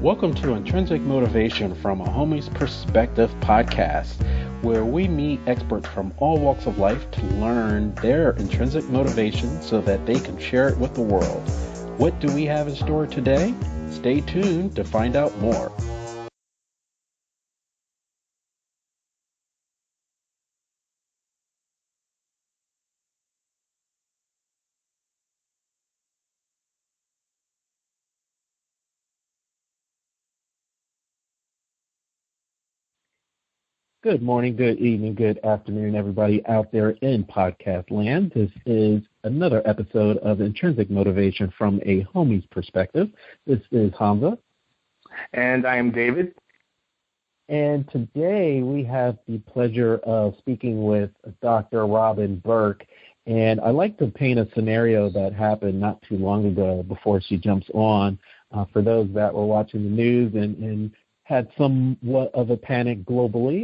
Welcome to Intrinsic Motivation from a Homie's Perspective podcast, where we meet experts from all walks of life to learn their intrinsic motivation so that they can share it with the world. What do we have in store today? Stay tuned to find out more. Good morning, good evening, good afternoon, everybody out there in podcast land. This is another episode of Intrinsic Motivation from a Homie's Perspective. This is Hamza. And I am David. And today we have the pleasure of speaking with Dr. Robin Burke. And I like to paint a scenario that happened not too long ago before she jumps on. For those that were watching the news and had somewhat of a panic globally.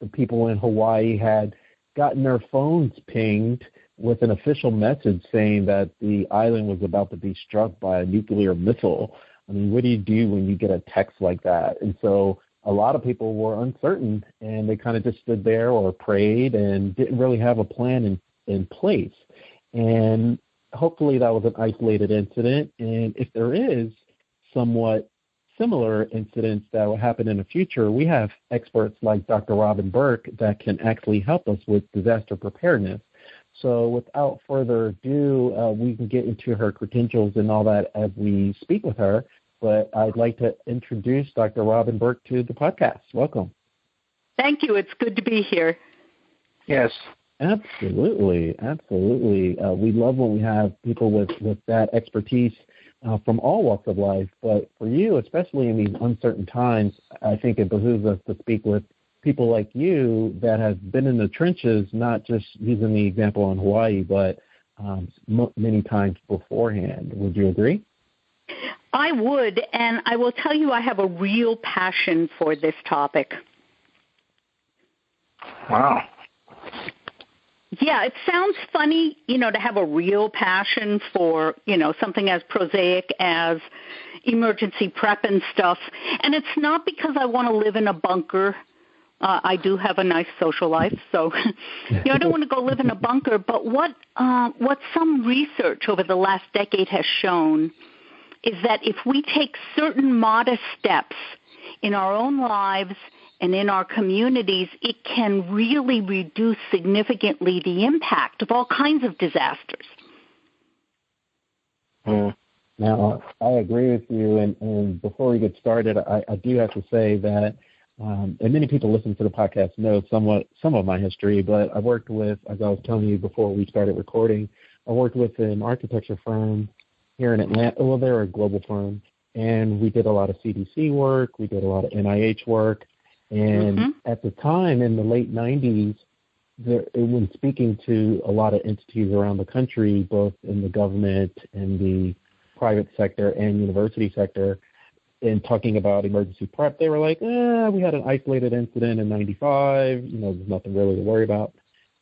The people in Hawaii had gotten their phones pinged with an official message saying that the island was about to be struck by a nuclear missile. I mean, what do you do when you get a text like that? And so a lot of people were uncertain, and they kind of just stood there or prayed and didn't really have a plan in place. And hopefully that was an isolated incident. And if there is somewhat similar incidents that will happen in the future, we have experts like Dr. Robin Burke that can actually help us with disaster preparedness. So without further ado, we can get into her credentials and all that as we speak with her. But I'd like to introduce Dr. Robin Burke to the podcast. Welcome. Thank you. It's good to be here. Yes. Absolutely. We love when we have people with that expertise from all walks of life, but for you, especially in these uncertain times, I think it behooves us to speak with people like you that have been in the trenches, not just using the example in Hawaii, but many times beforehand. Would you agree? I would, and I will tell you I have a real passion for this topic. Wow. Yeah, it sounds funny, to have a real passion for, something as prosaic as emergency prep and stuff. And it's not because I want to live in a bunker. I do have a nice social life, so I don't want to go live in a bunker. But what some research over the last decade has shown is that if we take certain modest steps in our own lives and in our communities, it can really reduce significantly the impact of all kinds of disasters. Now, I agree with you, and before we get started, I do have to say that, and many people listening to the podcast know some of my history, but I worked with, as I was telling you before we started recording, I worked with an architecture firm here in Atlanta. Well, they're a global firm, and we did a lot of CDC work, we did a lot of NIH work. And at the time, in the late 90s, when speaking to a lot of entities around the country, both in the government and the private sector and university sector, and talking about emergency prep, they were like, we had an isolated incident in 95, there's nothing really to worry about.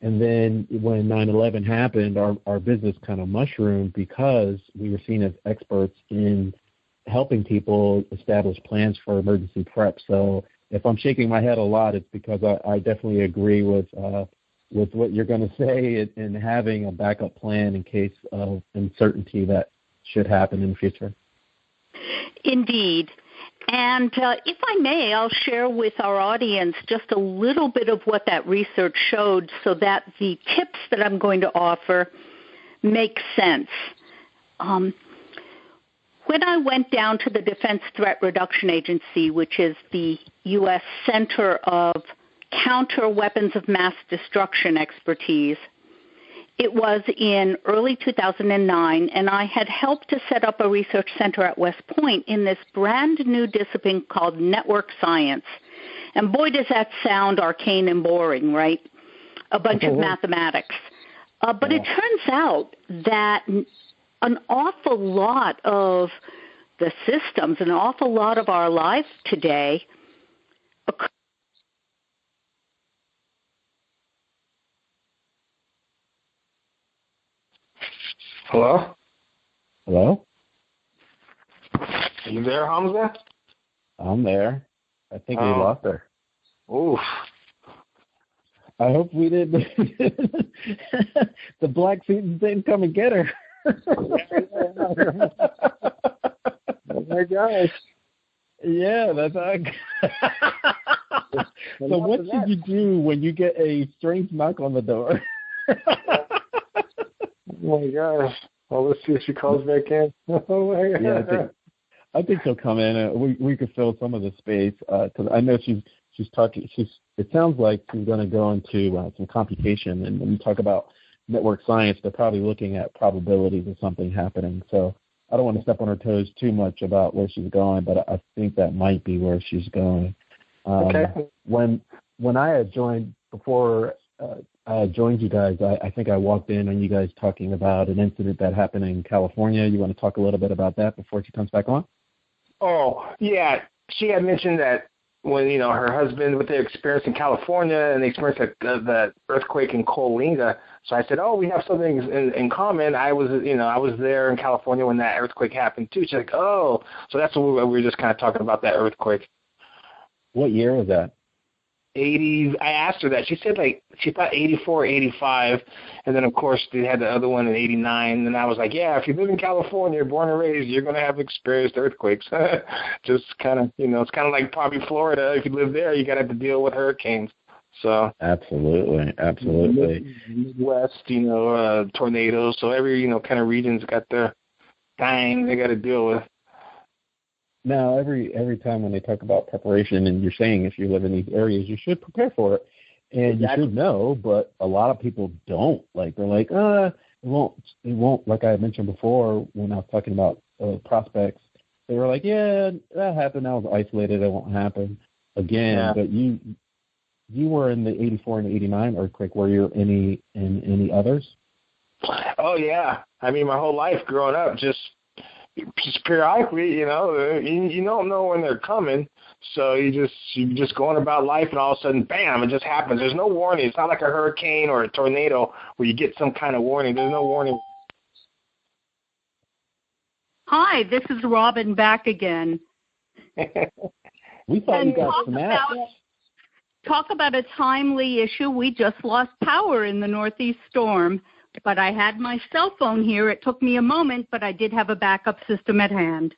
And then when 9/11 happened, our business kind of mushroomed because we were seen as experts in helping people establish plans for emergency prep. So if I'm shaking my head a lot, it's because I definitely agree with what you're going to say and having a backup plan in case of uncertainty that should happen in the future. Indeed. And if I may, I'll share with our audience just a little bit of what that research showed so that the tips that I'm going to offer make sense. When I went down to the Defense Threat Reduction Agency, which is the U.S. Center of Counter Weapons of Mass Destruction expertise, it was in early 2009, and I had helped to set up a research center at West Point in this brand new discipline called network science. And boy, does that sound arcane and boring, right? A bunch of mathematics. But it turns out that an awful lot of the systems, an awful lot of our lives today occur. Hello? Hello? Are you there, Hamza? I'm there. I think we lost her. Oof. I hope we didn't. The Black Suits didn't come and get her. Oh my gosh. Yeah, that's how. So what should you do when you get a strange knock on the door? Oh my gosh. Well, let's see if she calls back in. Oh my God. Yeah, I think she'll come in and we could fill some of the space because I know she's talking. It sounds like she's going to go into some computation, and when you talk about network science, they're probably looking at probabilities of something happening. So I don't want to step on her toes too much about where she's going, but I think that might be where she's going. Okay. When I had joined before I had joined you guys, I think I walked in on you guys talking about an incident that happened in California. You want to talk a little bit about that before she comes back on? Oh, yeah. She had mentioned that when, her husband, with their experience in California and they experienced the earthquake in Coalinga. So I said, oh, we have something in common. I was there in California when that earthquake happened too. She's like, oh, so that's what we were just kind of talking about, that earthquake. What year was that? 80s. I asked her that. She said she thought 84, 85, and then of course they had the other one in 89. And I was like, yeah, if you live in California, born and raised, you're going to have experienced earthquakes. Just kind of, it's kind of like probably Florida. If you live there, you got to have to deal with hurricanes. So absolutely. Midwest, tornadoes. So every kind of region's got their thing they got to deal with. Now, every time when they talk about preparation, and you're saying if you live in these areas, you should prepare for it, and you should know, but a lot of people don't. Like, they're like, it won't. Like I mentioned before when I was talking about prospects, they were like, yeah, that happened. I was isolated. It won't happen again. Yeah. But you were in the 84 and 89 earthquake. Were you in any others? Oh, yeah. I mean, my whole life growing up, just periodically, you don't know when they're coming, so you're just going about life, and all of a sudden, bam, it just happens. There's no warning. It's not like a hurricane or a tornado where you get some kind of warning. There's no warning. Hi, this is Robin back again. We thought you got snapped. Talk about a timely issue. We just lost power in the Northeast storm. But I had my cell phone here. It took me a moment, but I did have a backup system at hand.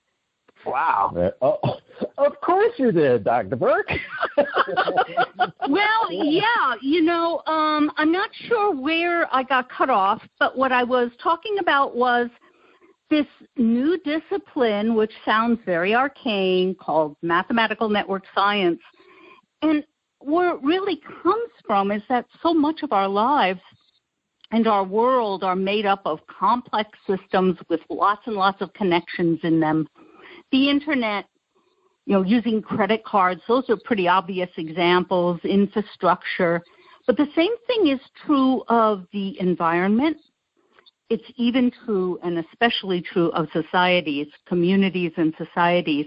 Wow. Of course you did, Dr. Burke. Well, yeah, I'm not sure where I got cut off, but what I was talking about was this new discipline, which sounds very arcane, called mathematical network science. And where it really comes from is that so much of our lives and our world are made up of complex systems with lots and lots of connections in them. The internet, using credit cards, those are pretty obvious examples, infrastructure. But the same thing is true of the environment. It's even true and especially true of societies, communities and societies.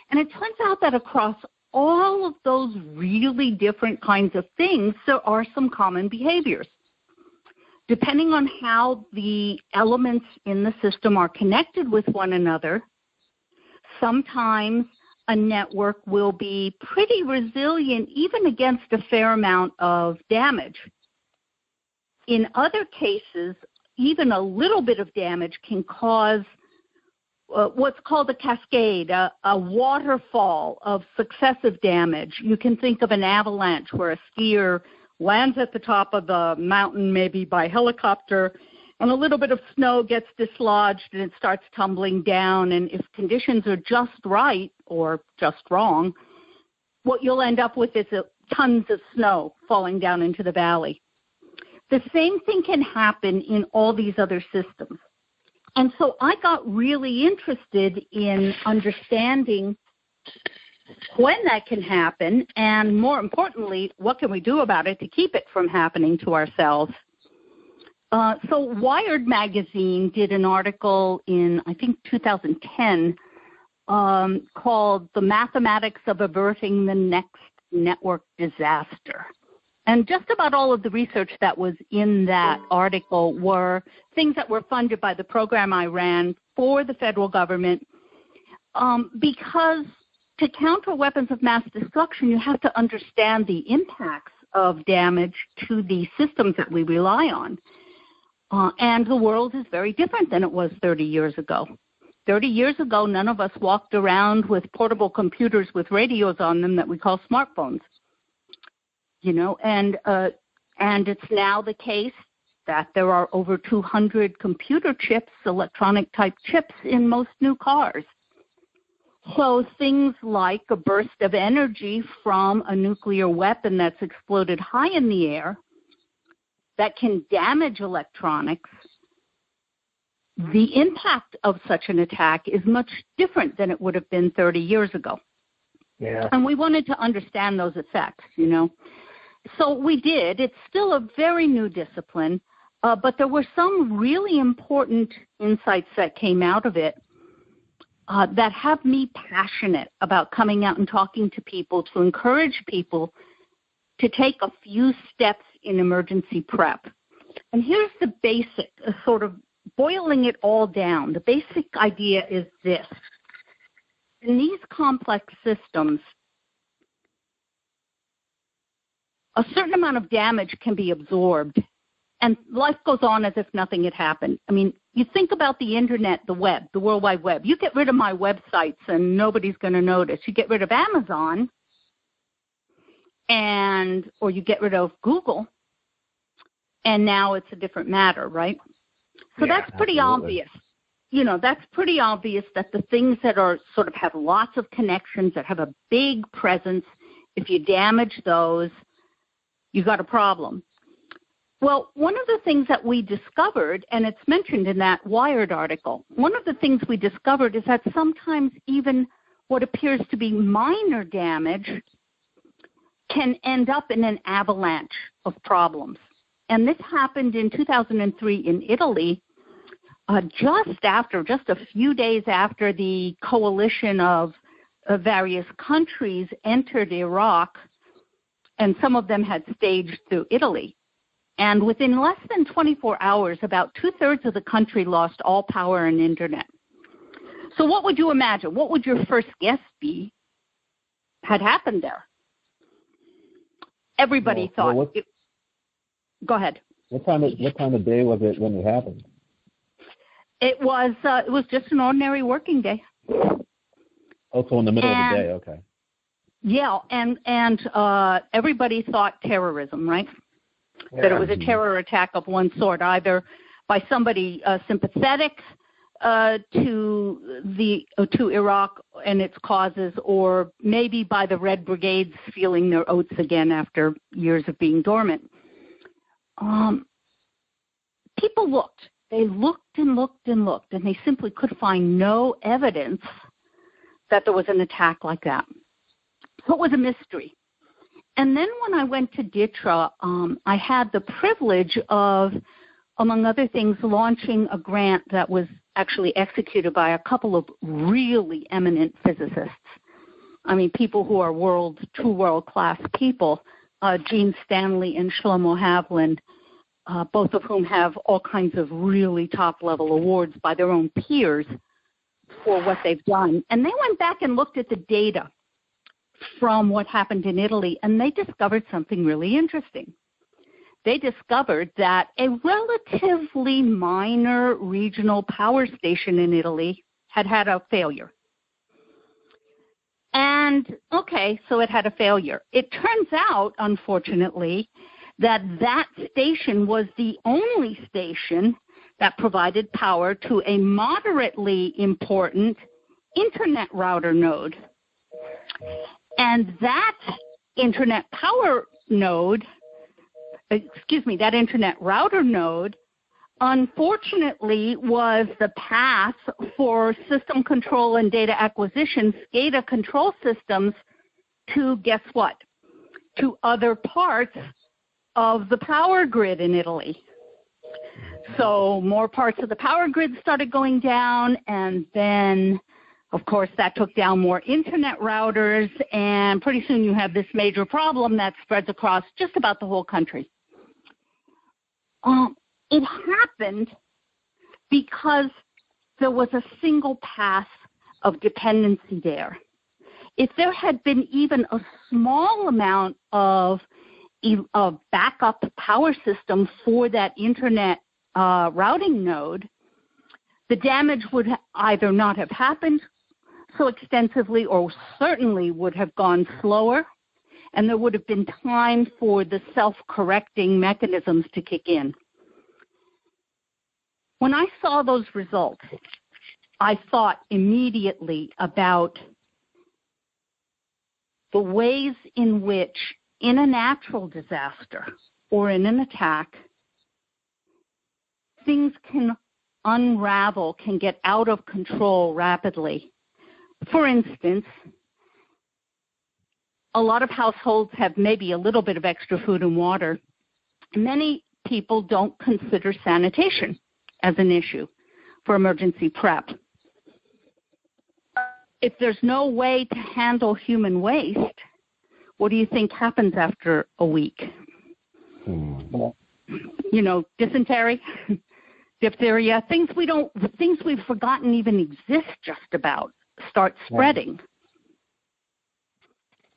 And it turns out that across all of those really different kinds of things, there are some common behaviors. Depending on how the elements in the system are connected with one another, sometimes a network will be pretty resilient even against a fair amount of damage. In other cases, even a little bit of damage can cause what's called a cascade, a waterfall of successive damage. You can think of an avalanche where a skier lands at the top of the mountain, maybe by helicopter, and a little bit of snow gets dislodged and it starts tumbling down. And if conditions are just right or just wrong, what you'll end up with is tons of snow falling down into the valley. The same thing can happen in all these other systems. And so I got really interested in understanding when that can happen, and more importantly, what can we do about it to keep it from happening to ourselves? So Wired magazine did an article in, I think, 2010 called The Mathematics of Averting the Next Network Disaster. And just about all of the research that was in that article were things that were funded by the program I ran for the federal government because to counter weapons of mass destruction, you have to understand the impacts of damage to the systems that we rely on. And the world is very different than it was 30 years ago. 30 years ago, none of us walked around with portable computers with radios on them that we call smartphones. And it's now the case that there are over 200 computer chips, electronic type chips in most new cars. So things like a burst of energy from a nuclear weapon that's exploded high in the air that can damage electronics, the impact of such an attack is much different than it would have been 30 years ago. Yeah. And we wanted to understand those effects, So we did. It's still a very new discipline, but there were some really important insights that came out of it that have me passionate about coming out and talking to people to encourage people to take a few steps in emergency prep. And here's the basic, sort of boiling it all down. The basic idea is this. In these complex systems, a certain amount of damage can be absorbed, and life goes on as if nothing had happened. I mean, you think about the Internet, the web, the World Wide Web. You get rid of my websites, and nobody's going to notice. You get rid of Amazon, or you get rid of Google, and now it's a different matter, right? So that's pretty obvious. That's pretty obvious that the things that are sort of have lots of connections, that have a big presence, if you damage those, you've got a problem. Well, one of the things that we discovered, and it's mentioned in that Wired article, one of the things we discovered is that sometimes even what appears to be minor damage can end up in an avalanche of problems. And this happened in 2003 in Italy, just a few days after the coalition of various countries entered Iraq, and some of them had staged through Italy. And within less than 24 hours, about 2/3 of the country lost all power and internet. So what would you imagine? What would your first guess be had happened there? Everybody thought. Go ahead. What time of day was it when it happened? It was just an ordinary working day. Also in the middle of the day, okay. Yeah, and everybody thought terrorism, right? Yeah. That it was a terror attack of one sort, either by somebody sympathetic to Iraq and its causes, or maybe by the Red Brigades feeling their oats again after years of being dormant. People looked. They looked and looked and looked, and they simply could find no evidence that there was an attack like that. So it was a mystery. And then when I went to DITRA, I had the privilege of, among other things, launching a grant that was actually executed by a couple of really eminent physicists. I mean, people who are true world-class people, Gene Stanley and Shlomo Havlin, both of whom have all kinds of really top-level awards by their own peers for what they've done. And they went back and looked at the data from what happened in Italy, and they discovered something really interesting. They discovered that a relatively minor regional power station in Italy had a failure. And, okay, so it had a failure. It turns out, unfortunately, that station was the only station that provided power to a moderately important internet router node. And that internet router node, unfortunately, was the path for system control and data acquisition, SCADA control systems, to guess what? To other parts of the power grid in Italy. So more parts of the power grid started going down, and then, of course, that took down more internet routers, and pretty soon you have this major problem that spreads across just about the whole country. It happened because there was a single path of dependency there. if there had been even a small amount of backup power system for that internet routing node, the damage would either not have happened so extensively or certainly would have gone slower, and there would have been time for the self-correcting mechanisms to kick in. When I saw those results, I thought immediately about the ways in which, in a natural disaster or in an attack, things can unravel, can get out of control rapidly. For instance, a lot of households have maybe a little bit of extra food and water. Many people don't consider sanitation as an issue for emergency prep. If there's no way to handle human waste, what do you think happens after a week? You know, dysentery, diphtheria, things we've forgotten even exist just about start spreading.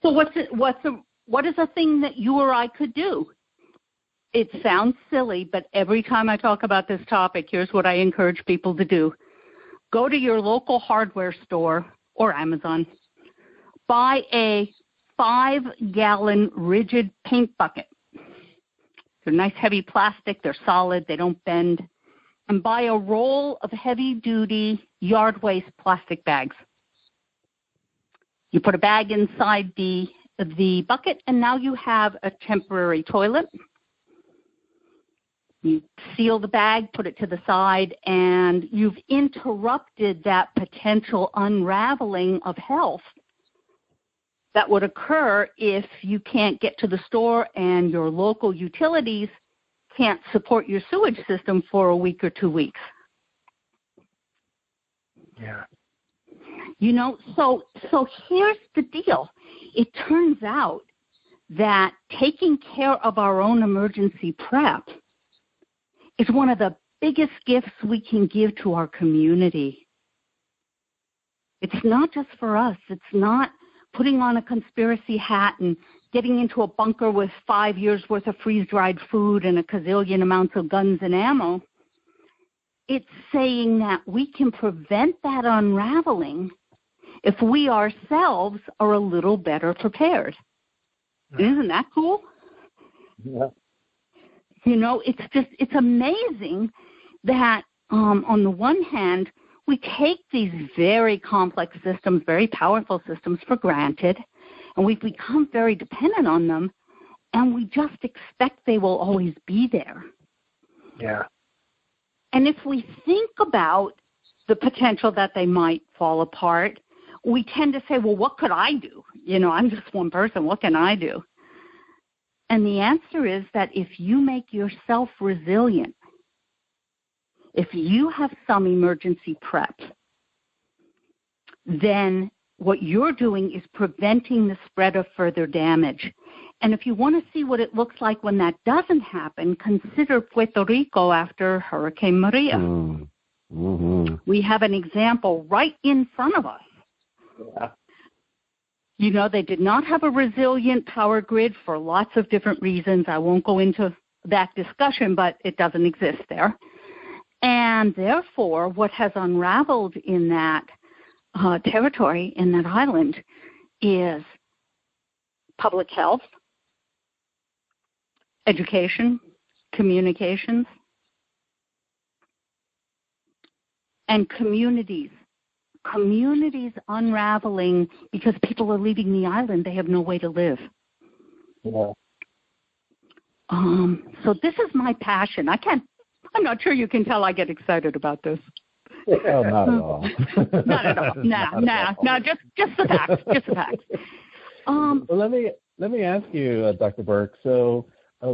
So what is a thing that you or I could do? It sounds silly, but every time I talk about this topic, here's what I encourage people to do. Go to your local hardware store or Amazon. Buy a 5-gallon rigid paint bucket. They're nice heavy plastic, they're solid, they don't bend. And buy a roll of heavy-duty yard waste plastic bags. You put a bag inside the bucket, and now you have a temporary toilet. You seal the bag, put it to the side, and you've interrupted that potential unraveling of health that would occur if you can't get to the store and your local utilities can't support your sewage system for a week or 2 weeks. Yeah. You know, so here's the deal. It turns out that taking care of our own emergency prep is one of the biggest gifts we can give to our community. It's not just for us. It's not putting on a conspiracy hat and getting into a bunker with 5 years' worth of freeze-dried food and a gazillion amounts of guns and ammo. It's saying that we can prevent that unraveling if we ourselves are a little better prepared. Isn't that cool? Yeah. You know, it's amazing that on the one hand, we take these very complex systems, very powerful systems for granted, and we've become very dependent on them, and we just expect they will always be there. Yeah. And if we think about the potential that they might fall apart, we tend to say, well, what could I do? You know, I'm just one person. What can I do? And the answer is that if you make yourself resilient, if you have some emergency prep, then what you're doing is preventing the spread of further damage. And if you want to see what it looks like when that doesn't happen, consider Puerto Rico after Hurricane Maria. Mm-hmm. We have an example right in front of us. Yeah. You know, they did not have a resilient power grid for lots of different reasons. I won't go into that discussion, but it doesn't exist there. And therefore, what has unraveled in that territory, in that island, is public health, education, communications, and communities. Communities unraveling because people are leaving the island. They have no way to live. Yeah. So this is my passion. I'm not sure you can tell I get excited about this. Oh, not at all. Not at all. No, just the facts. Just the facts. Well, let me ask you, Dr. Burke. So, I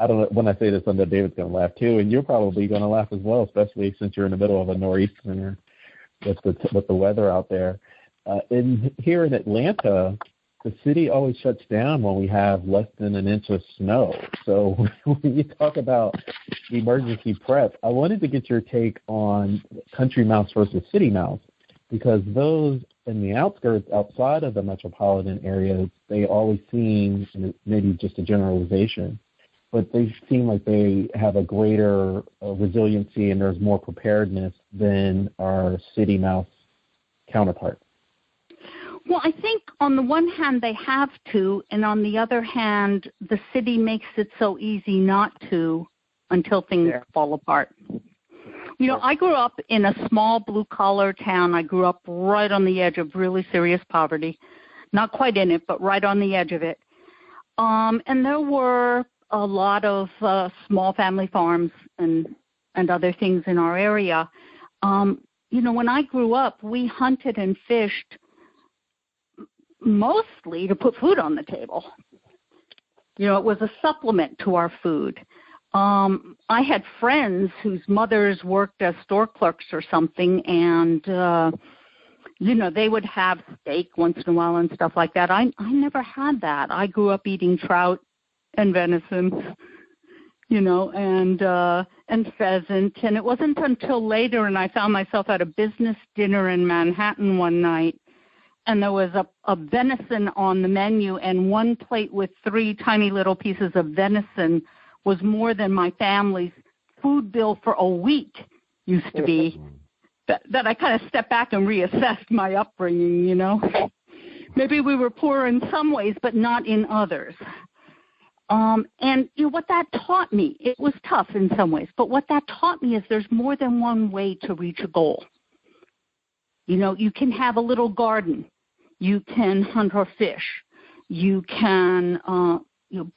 don't know, when I say this, I know David's going to laugh too, and you're probably going to laugh as well, especially since you're in the middle of a nor'easter with the weather out there. Here in Atlanta, the city always shuts down when we have less than an inch of snow. So when you talk about emergency prep, I wanted to get your take on country mouse versus city mouse, because those in the outskirts outside of the metropolitan areas, they always seem, maybe just a generalization, but they seem like they have a greater resiliency and there's more preparedness than our city mouse counterparts. Well, I think on the one hand they have to, and on the other hand, the city makes it so easy not to until things fall apart. You know, I grew up in a small blue-collar town. I grew up right on the edge of really serious poverty. Not quite in it, but right on the edge of it. And there were a lot of small family farms and other things in our area. You know, when I grew up, we hunted and fished mostly to put food on the table. You know, it was a supplement to our food. I had friends whose mothers worked as store clerks or something, and, you know, they would have steak once in a while and stuff like that. I never had that. I grew up eating trout and venison, you know, and pheasant. And it wasn't until later, and I found myself at a business dinner in Manhattan one night, and there was a venison on the menu, and one plate with 3 tiny little pieces of venison was more than my family's food bill for a week used to be. That I kind of stepped back and reassessed my upbringing, you know. Maybe we were poor in some ways, but not in others. And you know, what that taught me, it was tough in some ways, but what that taught me is there's more than one way to reach a goal. You know, you can have a little garden. You can hunt or fish. You can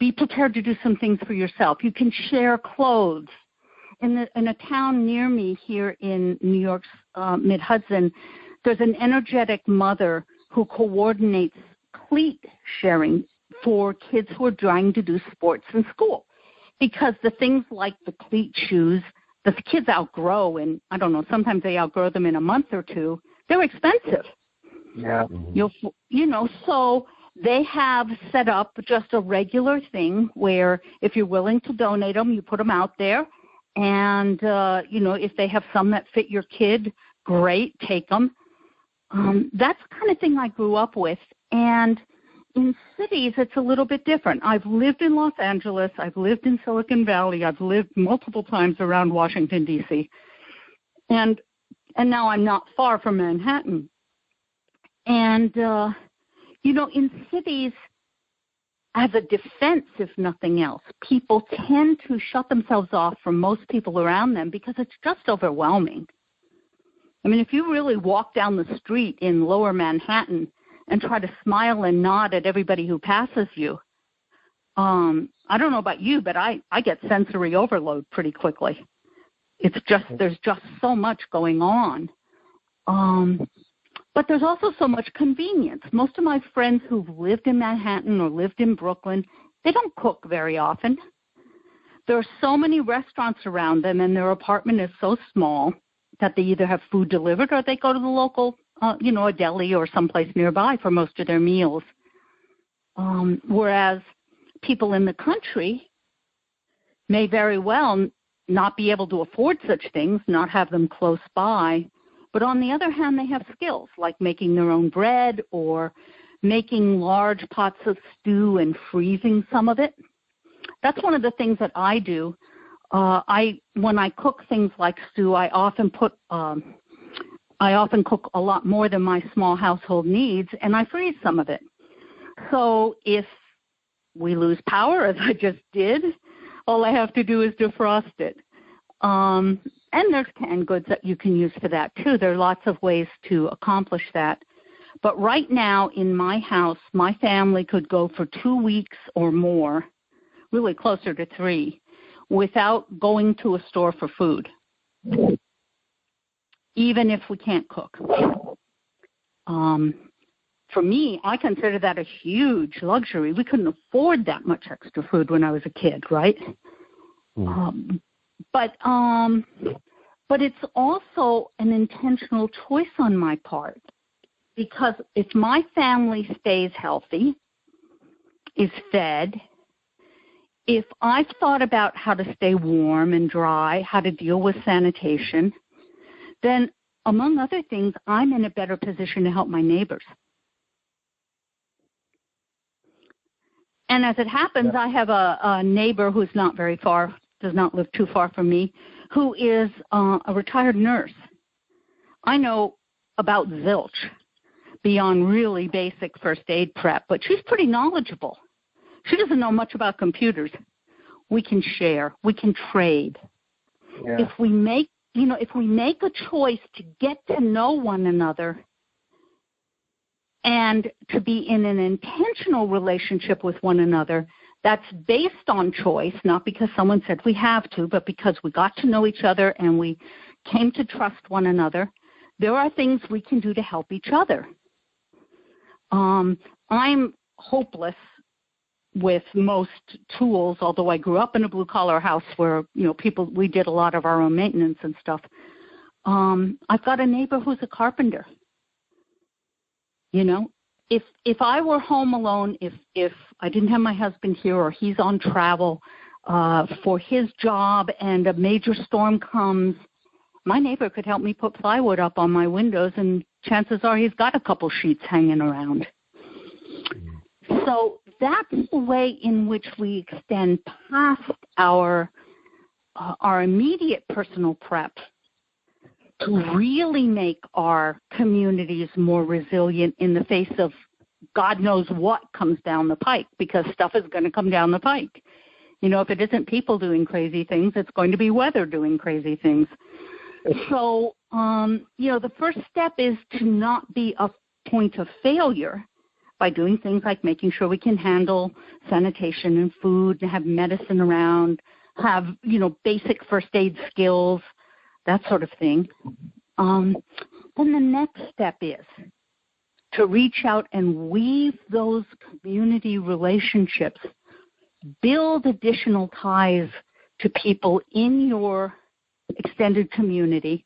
be prepared to do some things for yourself. You can share clothes. In a town near me here in New York's Mid-Hudson, there's an energetic mother who coordinates cleat sharing for kids who are trying to do sports in school. Because the things like the cleat shoes, the kids outgrow, and I don't know, sometimes they outgrow them in a month or two. They're expensive. Yeah. You know, so they have set up just a regular thing where if you're willing to donate them, you put them out there. And, you know, if they have some that fit your kid, great, take them. That's the kind of thing I grew up with. And in cities, it's a little bit different. I've lived in Los Angeles. I've lived in Silicon Valley. I've lived multiple times around Washington, D.C. And now I'm not far from Manhattan. And, you know, in cities, as a defense, if nothing else, people tend to shut themselves off from most people around them because it's just overwhelming. I mean, if you really walk down the street in lower Manhattan and try to smile and nod at everybody who passes you, I don't know about you, but I get sensory overload pretty quickly. It's just, there's just so much going on. But there's also so much convenience. Most of my friends who've lived in Manhattan or lived in Brooklyn, they don't cook very often. There are so many restaurants around them, and their apartment is so small that they either have food delivered or they go to the local, you know, a deli or someplace nearby for most of their meals. Whereas people in the country may very well not be able to afford such things, not have them close by. But on the other hand, they have skills like making their own bread or making large pots of stew and freezing some of it. That's one of the things that I do. When I cook things like stew, I often cook a lot more than my small household needs, and I freeze some of it. So if we lose power, as I just did, all I have to do is defrost it. And there's canned goods that you can use for that, too. There are lots of ways to accomplish that. But right now in my house, my family could go for 2 weeks or more, really closer to 3, without going to a store for food, even if we can't cook. For me, I consider that a huge luxury. We couldn't afford that much extra food when I was a kid, right? But it's also an intentional choice on my part, because if my family stays healthy, is fed, if I've thought about how to stay warm and dry, how to deal with sanitation, then among other things, I'm in a better position to help my neighbors. And as it happens, I have a neighbor who's not very far, does not live too far from me, who is a retired nurse. I know about zilch beyond really basic first aid prep, but she's pretty knowledgeable. She doesn't know much about computers. We can share. We can trade. Yeah. If we make a choice to get to know one another and to be in an intentional relationship with one another, that's based on choice, not because someone said we have to, but because we got to know each other and we came to trust one another, there are things we can do to help each other. I'm hopeless with most tools, although I grew up in a blue-collar house where, we did a lot of our own maintenance and stuff. I've got a neighbor who's a carpenter. If I were home alone, if I didn't have my husband here or he's on travel for his job and a major storm comes, my neighbor could help me put plywood up on my windows, and chances are he's got a couple sheets hanging around. So that's the way in which we extend past our immediate personal prep to really make our communities more resilient in the face of God knows what comes down the pike, because stuff is going to come down the pike. If it isn't people doing crazy things, it's going to be weather doing crazy things. So, the first step is to not be a point of failure by doing things like making sure we can handle sanitation and food and have medicine around, have, basic first aid skills, that sort of thing. Then the next step is to reach out and weave those community relationships, build additional ties to people in your extended community,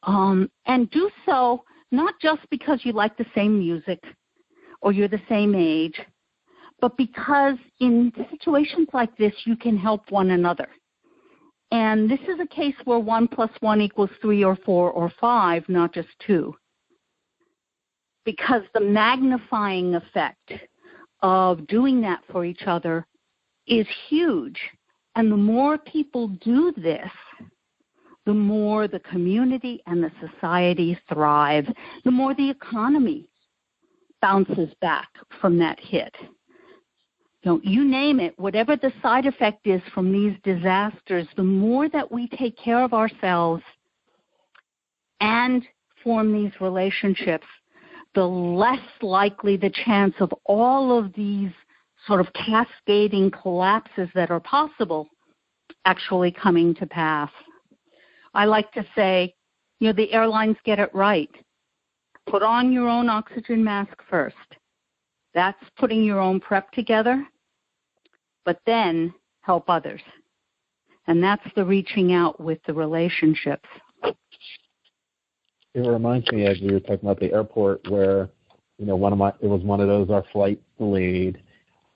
and do so not just because you like the same music or you're the same age, but because in situations like this, you can help one another. And this is a case where 1 + 1 = 3 or 4 or 5, not just 2. Because the magnifying effect of doing that for each other is huge. And the more people do this, the more the community and the society thrive, the more the economy bounces back from that hit. You name it, whatever the side effect is from these disasters, the more that we take care of ourselves and form these relationships, the less likely the chance of all of these sort of cascading collapses that are possible actually coming to pass. I like to say, the airlines get it right. Put on your own oxygen mask first. That's putting your own prep together, but then help others. And that's the reaching out with the relationships. It reminds me, as we were talking about the airport, where, it was one of those, our flight delayed,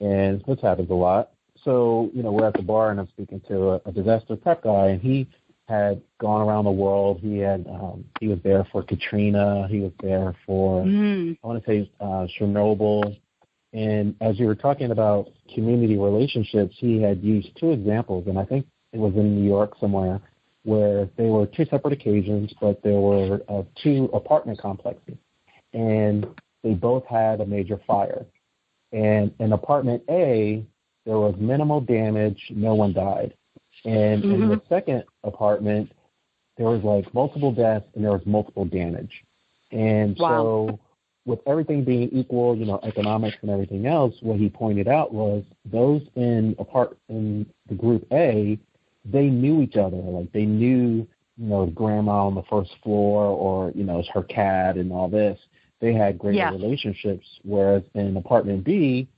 and this happens a lot. So, we're at the bar, and I'm speaking to a disaster prep guy, and he had gone around the world. He was there for Katrina. He was there for, I want to say, Chernobyl. And as you were talking about community relationships, he had used 2 examples, and I think it was in New York somewhere, where they were 2 separate occasions, but there were 2 apartment complexes, and they both had a major fire. And in apartment A, there was minimal damage, no one died. And in the second apartment, there was multiple deaths and there was multiple damage. And so with everything being equal, economics and everything else, what he pointed out was those in the group A, they knew each other. They knew, grandma on the first floor or, it's her cat and all this. They had great relationships, whereas in apartment B,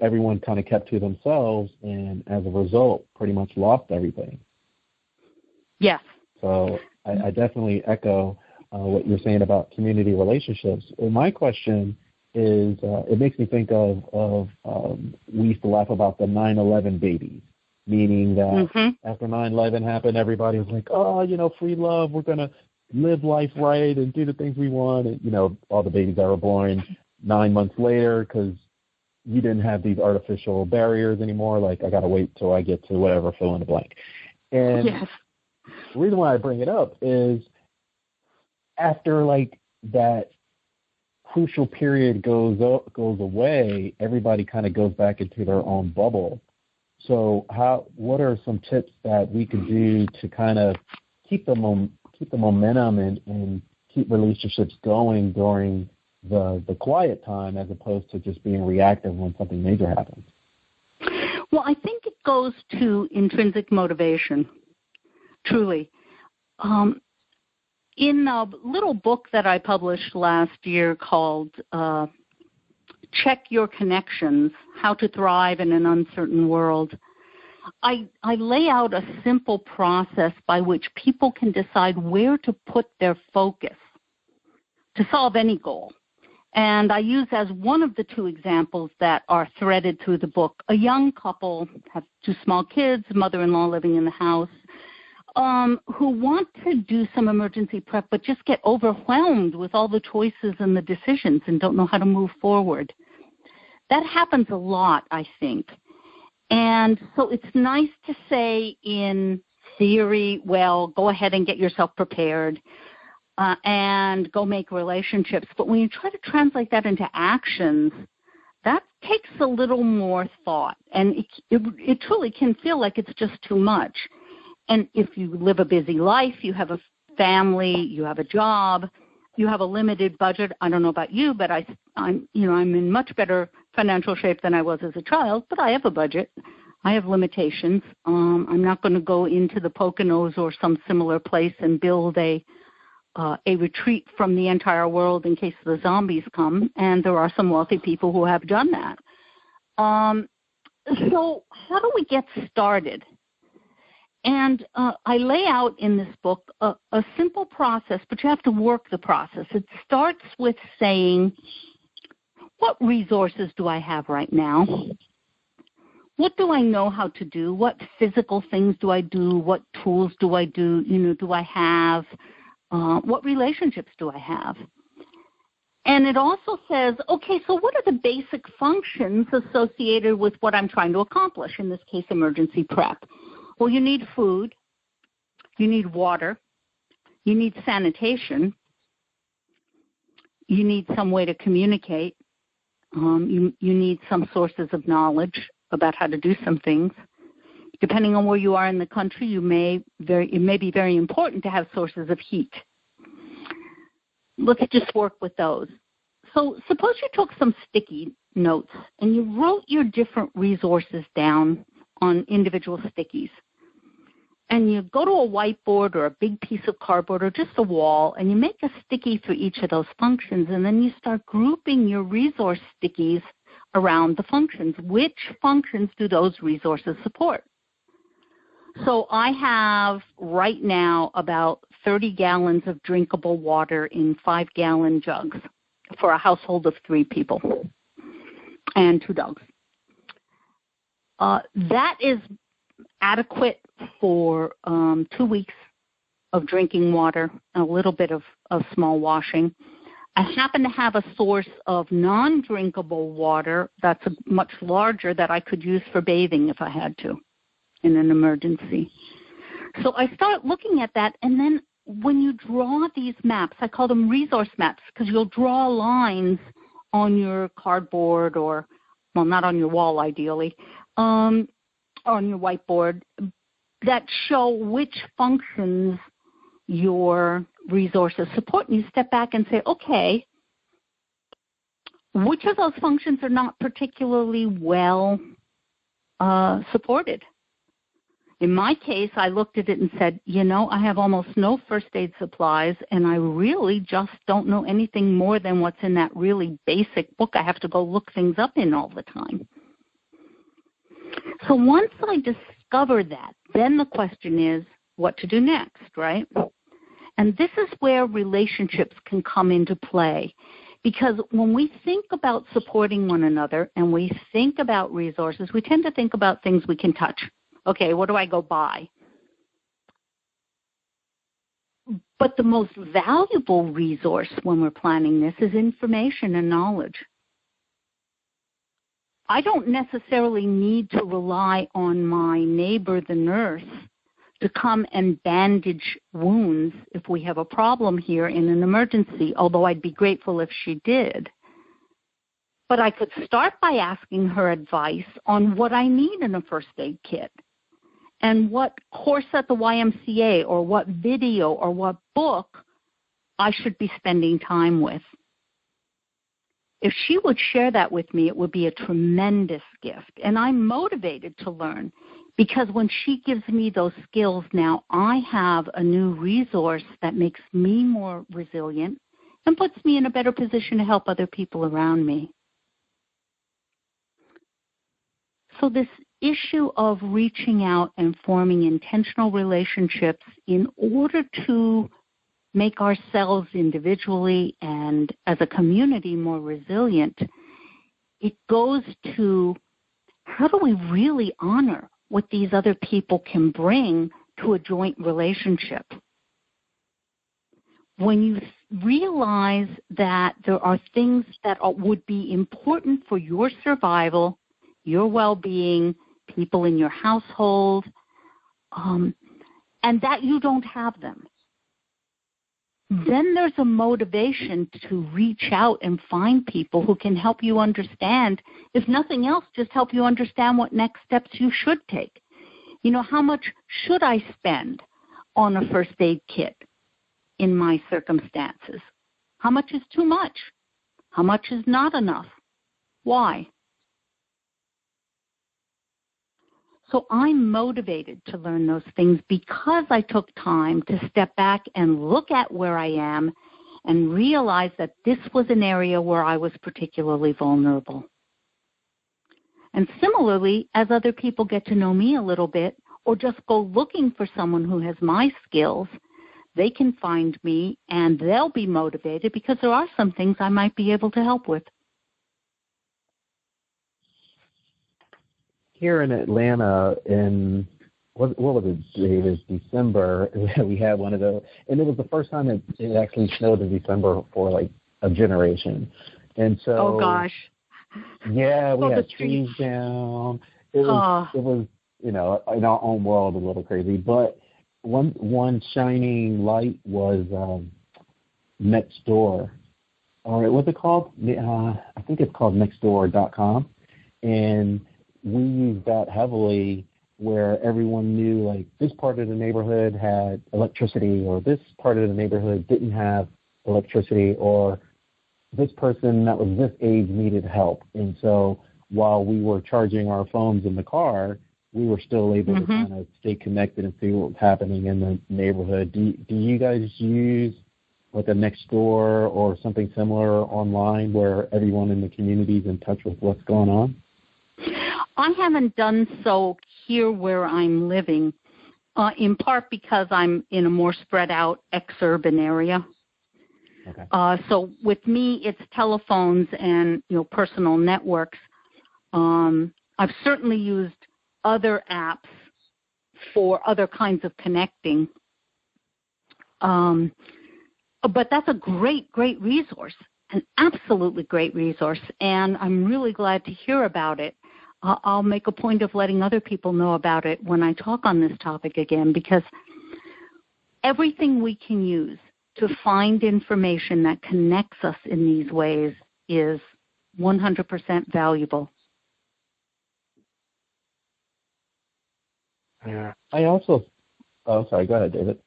everyone kind of kept to themselves, and as a result, pretty much lost everything. Yes. So I definitely echo what you're saying about community relationships. And my question is, it makes me think of we used to laugh about the 9/11 babies, meaning that after 9/11 happened, everybody was like, free love, we're going to live life right and do the things we want. And, all the babies that were born 9 months later because you didn't have these artificial barriers anymore. Like, I got to wait till I get to whatever, fill in the blank. And yes. The reason why I bring it up is after, like, that crucial period goes away, everybody kind of goes back into their own bubble. So what are some tips that we could do to kind of keep the momentum and keep relationships going during the quiet time as opposed to just being reactive when something major happens? Well, I think it goes to intrinsic motivation, truly. In a little book that I published last year called Check Your Connections, How to Thrive in an Uncertain World, I lay out a simple process by which people can decide where to put their focus to solve any goal. And I use as one of the two examples that are threaded through the book, a young couple, have 2 small kids, mother-in-law living in the house, who want to do some emergency prep but just get overwhelmed with all the choices and the decisions and don't know how to move forward. That happens a lot, I think. And so it's nice to say in theory, well, go ahead and get yourself prepared and go make relationships. But when you try to translate that into actions, that takes a little more thought. And it truly can feel like it's just too much. And if you live a busy life, you have a family, you have a job, you have a limited budget. I don't know about you, but I'm in much better financial shape than I was as a child, but I have a budget. I have limitations. I'm not going to go into the Poconos or some similar place and build a retreat from the entire world in case the zombies come, and there are some wealthy people who have done that. So how do we get started? And I lay out in this book a simple process, but you have to work the process. It starts with saying, what resources do I have right now? What do I know how to do? What physical things do I do? What tools do I do? Do I have? What relationships do I have? And it also says, okay, so what are the basic functions associated with what I'm trying to accomplish, in this case, emergency prep? Well, you need food, you need water, you need sanitation, you need some way to communicate, you need some sources of knowledge about how to do some things. Depending on where you are in the country, it may be very important to have sources of heat. Let's just work with those. So suppose you took some sticky notes and you wrote your different resources down on individual stickies. And you go to a whiteboard or a big piece of cardboard or just a wall, and you make a sticky for each of those functions, and then you start grouping your resource stickies around the functions. Which functions do those resources support? So I have right now about 30 gallons of drinkable water in 5-gallon jugs for a household of 3 people and 2 dogs. That is adequate for 2 weeks of drinking water, a little bit of small washing. I happen to have a source of non-drinkable water that's much larger that I could use for bathing if I had to in an emergency. So I start looking at that, and then when you draw these maps, I call them resource maps because you'll draw lines on your cardboard or, well, not on your wall ideally, on your whiteboard that show which functions your resources support. And you step back and say, okay, which of those functions are not particularly well supported? In my case, I looked at it and said, I have almost no first aid supplies, and I really just don't know anything more than what's in that really basic book I have to go look things up in all the time. So once I discover that, then the question is what to do next, right? And this is where relationships can come into play. Because when we think about supporting one another and we think about resources, we tend to think about things we can touch. Okay, what do I go buy? But the most valuable resource when we're planning this is information and knowledge. I don't necessarily need to rely on my neighbor, the nurse, to come and bandage wounds if we have a problem here in an emergency, although I'd be grateful if she did. But I could start by asking her advice on what I need in a first aid kit and what course at the YMCA or what video or what book I should be spending time with. If she would share that with me, it would be a tremendous gift. And I'm motivated to learn because when she gives me those skills now, I have a new resource that makes me more resilient and puts me in a better position to help other people around me. So this issue of reaching out and forming intentional relationships in order to make ourselves individually and as a community more resilient, it goes to how do we really honor what these other people can bring to a joint relationship? When you realize that there are things that would be important for your survival, your well-being, people in your household, and that you don't have them, then there's a motivation to reach out and find people who can help you understand, if nothing else, just help you understand what next steps you should take. You know, how much should I spend on a first aid kit in my circumstances? How much is too much? How much is not enough? Why? So I'm motivated to learn those things because I took time to step back and look at where I am and realize that this was an area where I was particularly vulnerable. And similarly, as other people get to know me a little bit or just go looking for someone who has my skills, they can find me and they'll be motivated because there are some things I might be able to help with. Here in Atlanta, in what was it, David? December, we had one of those, and it was the first time it actually snowed in December for like a generation, and so. Oh gosh. Yeah, we had trees down. It was you know, in our own world a little crazy, but one shining light was Nextdoor, or what's it called? I think it's called Nextdoor.com, and we used that heavily where everyone knew, like, this part of the neighborhood had electricity or this part of the neighborhood didn't have electricity or this person that was this age needed help. And so while we were charging our phones in the car, we were still able to kind of stay connected and see what was happening in the neighborhood. Do you guys use like a Nextdoor or something similar online where everyone in the community is in touch with what's going on? I haven't done so here where I'm living, in part because I'm in a more spread out exurban area. Okay. So with me, it's telephones and personal networks. I've certainly used other apps for other kinds of connecting. But that's a great resource, an absolutely great resource, and I'm really glad to hear about it. I'll make a point of letting other people know about it when I talk on this topic again, because everything we can use to find information that connects us in these ways is 100% valuable. Yeah. I also, sorry, go ahead, David.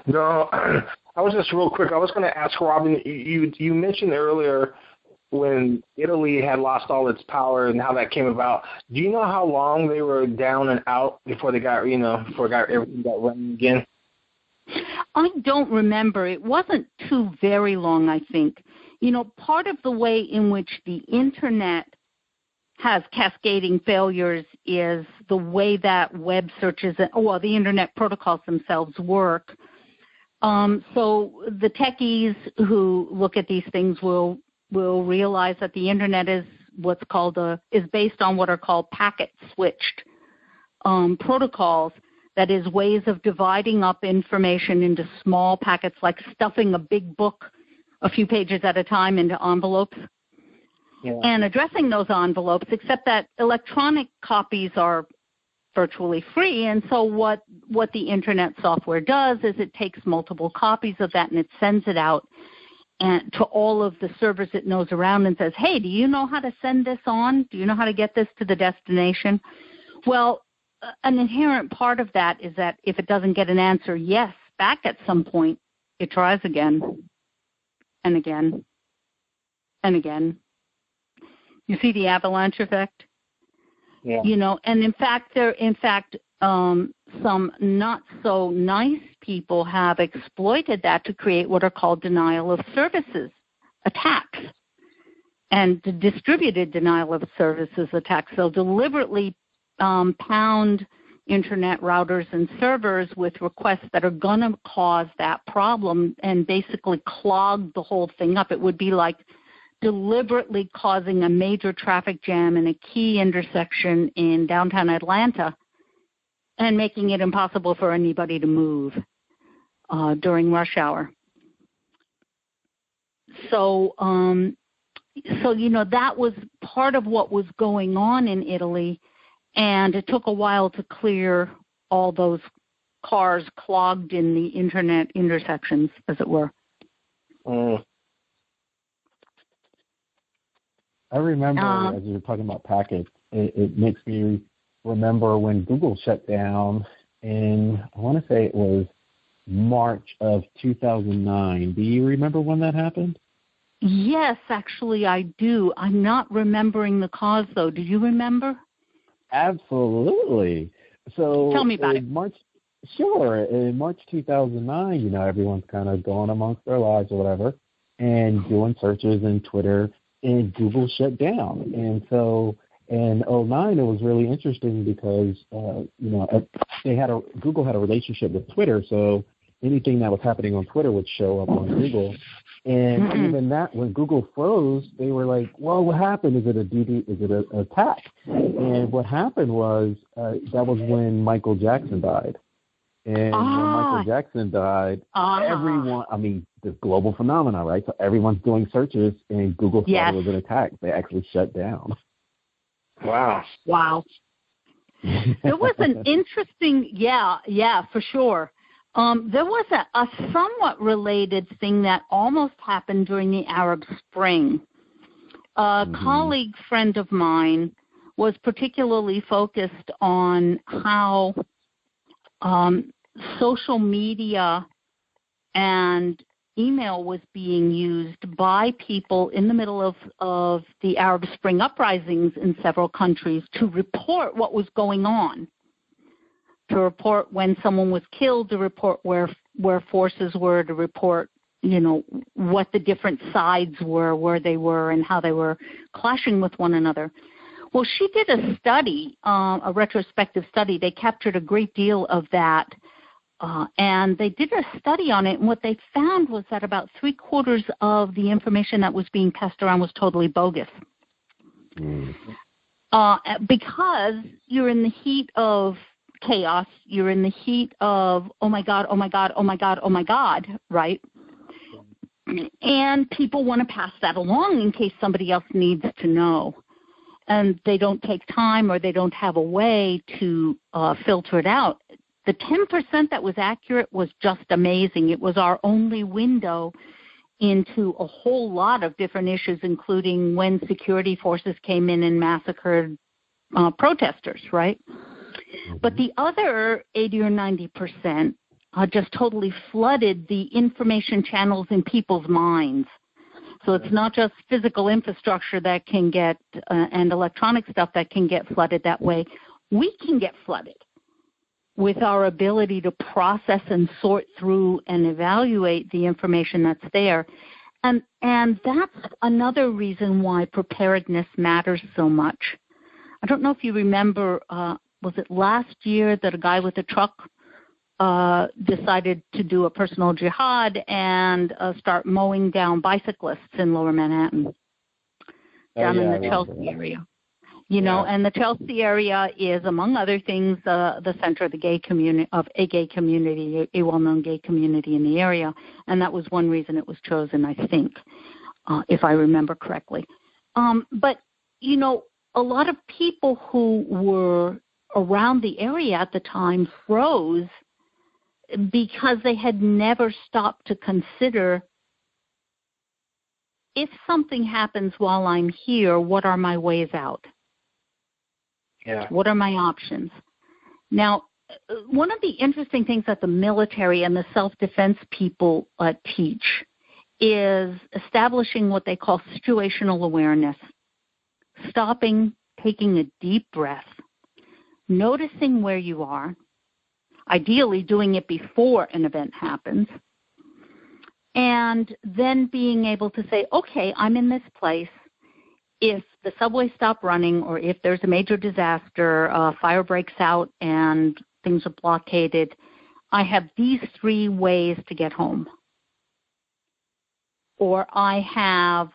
No, I was just real quick. I was going to ask Robin, you mentioned earlier when Italy had lost all its power and how that came about. Do you know how long they were down and out before they got, everything got running again? I don't remember. It wasn't too very long, I think. Part of the way in which the Internet has cascading failures is the way that web searches, the Internet protocols themselves work. So the techies who look at these things will realize that the Internet is what's called is based on what are called packet switched protocols That is, ways of dividing up information into small packets, like stuffing a big book a few pages at a time into envelopes, and addressing those envelopes, except that electronic copies are virtually free. And so what the Internet software does is it takes multiple copies of that and it sends it out and to all of the servers it knows around and says, hey, do you know how to send this on? Do you know how to get this to the destination? Well, an inherent part of that is that if it doesn't get an answer yes back at some point, it tries again and again and again. You see the avalanche effect? Yeah. You know, and in fact, some not so nice people have exploited that to create what are called denial of services attacks and distributed denial of services attacks. They'll deliberately pound Internet routers and servers with requests that are going to cause that problem and basically clog the whole thing up. It would be like deliberately causing a major traffic jam in a key intersection in downtown Atlanta and making it impossible for anybody to move during rush hour. So you know, that was part of what was going on in Italy, and it took a while to clear all those cars clogged in the Internet intersections, as it were. I remember, as you were talking about packets, it makes me remember when Google shut down in, I want to say it was March of 2009. Do you remember when that happened? Yes, actually I do. I'm not remembering the cause, though. Do you remember? Absolutely. So tell me about it. Sure. In March 2009, you know, everyone's kind of going amongst their lives or whatever and doing searches in Twitter, and Google shut down. And so in 2009, it was really interesting because, you know, Google had a relationship with Twitter, so anything that was happening on Twitter would show up on Google. And even that, when Google froze, they were like, well, what happened? Is it an attack? And what happened was that was when Michael Jackson died. And when Michael Jackson died, everyone, I mean, this global phenomenon, right? So everyone's doing searches, and Google thought it was an attack. They actually shut down. Wow. There was an interesting, for sure. There was a somewhat related thing that almost happened during the Arab Spring. A colleague friend of mine was particularly focused on how social media and email was being used by people in the middle of the Arab Spring uprisings in several countries to report what was going on, to report when someone was killed, to report where forces were, to report, you know, what the different sides were, where they were, and how they were clashing with one another. Well, she did a study, a retrospective study. They captured a great deal of that, and they did a study on it, and what they found was that about 3/4 of the information that was being passed around was totally bogus. Because you're in the heat of chaos, you're in the heat of, oh my God, right? And people want to pass that along in case somebody else needs to know. And they don't take time, or they don't have a way to filter it out. The 10% that was accurate was just amazing. It was our only window into a whole lot of different issues, including when security forces came in and massacred protesters, right? But the other 80 or 90% just totally flooded the information channels in people's minds. So it's not just physical infrastructure that can get and electronic stuff that can get flooded that way. We can get flooded with our ability to process and sort through and evaluate the information that's there. And that's another reason why preparedness matters so much. I don't know if you remember, was it last year that a guy with a truck decided to do a personal jihad and start mowing down bicyclists in Lower Manhattan, down in the Chelsea area. You know, and the Chelsea area is, among other things, the center of a gay community, a well-known gay community in the area, and that was one reason it was chosen, I think, if I remember correctly. But, you know, a lot of people who were around the area at the time froze because they had never stopped to consider, if something happens while I'm here, what are my ways out? Yeah. What are my options? Now, one of the interesting things that the military and the self-defense people teach is establishing what they call situational awareness, stopping, taking a deep breath, noticing where you are, ideally doing it before an event happens, and then being able to say, okay, I'm in this place. If the subway stopped running, or if there's a major disaster, fire breaks out and things are blockaded, I have these 3 ways to get home. Or I have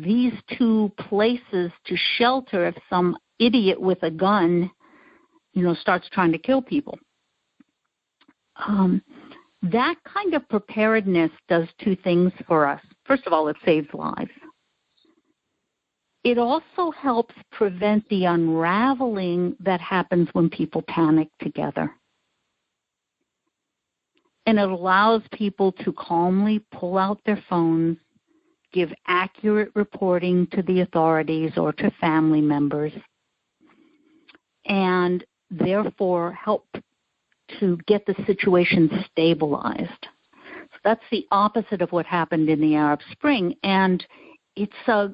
these 2 places to shelter if some idiot with a gun, you know, starts trying to kill people. That kind of preparedness does 2 things for us. First of all, it saves lives. It also helps prevent the unraveling that happens when people panic together. And it allows people to calmly pull out their phones, give accurate reporting to the authorities or to family members, and therefore help to get the situation stabilized. So that's the opposite of what happened in the Arab Spring, and it's a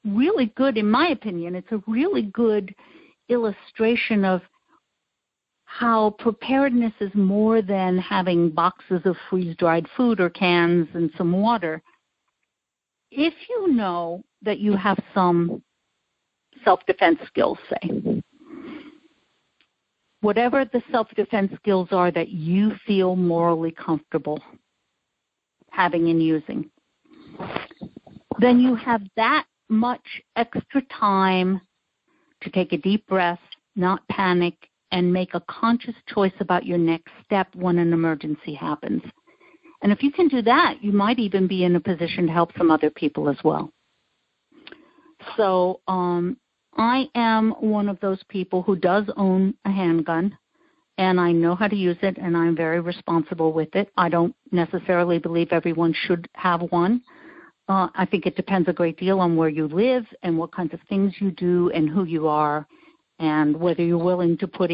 really good, in my opinion, it's a really good illustration of how preparedness is more than having boxes of freeze-dried food or cans and some water. If you know that you have some self-defense skills, say, whatever the self-defense skills are that you feel morally comfortable having and using, then you have that much extra time to take a deep breath, not panic, and make a conscious choice about your next step when an emergency happens. And if you can do that, you might even be in a position to help some other people as well. So I am one of those people who does own a handgun, and I know how to use it, and I'm very responsible with it. I don't necessarily believe everyone should have one. I think it depends a great deal on where you live and what kinds of things you do and who you are, and whether you're willing to put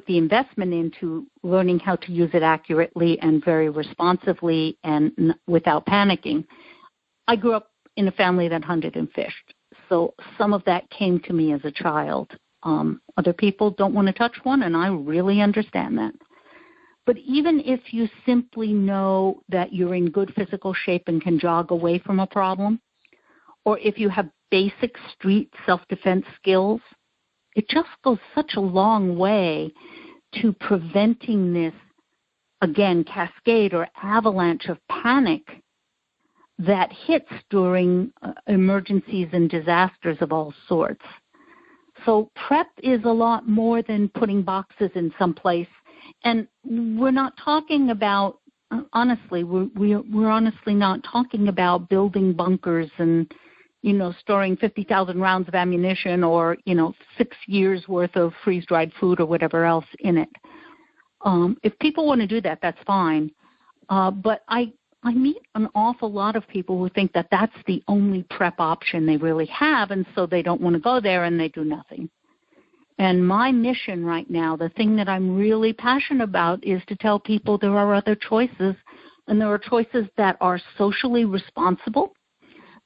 the investment into learning how to use it accurately and very responsively and without panicking. I grew up in a family that hunted and fished, so some of that came to me as a child. Other people don't want to touch one, and I really understand that. But even if you simply know that you're in good physical shape and can jog away from a problem, or if you have basic street self-defense skills, it just goes such a long way to preventing this, again, cascade or avalanche of panic that hits during emergencies and disasters of all sorts. So PrEP is a lot more than putting boxes in some place. And we're not talking about, honestly, we're honestly not talking about building bunkers and, you know, storing 50,000 rounds of ammunition or, 6 years worth of freeze-dried food or whatever else in it. If people want to do that, that's fine. But I meet an awful lot of people who think that that's the only PrEP option they really have, and so they don't want to go there and they do nothing. And my mission right now, the thing that I'm really passionate about, is to tell people there are other choices, and there are choices that are socially responsible.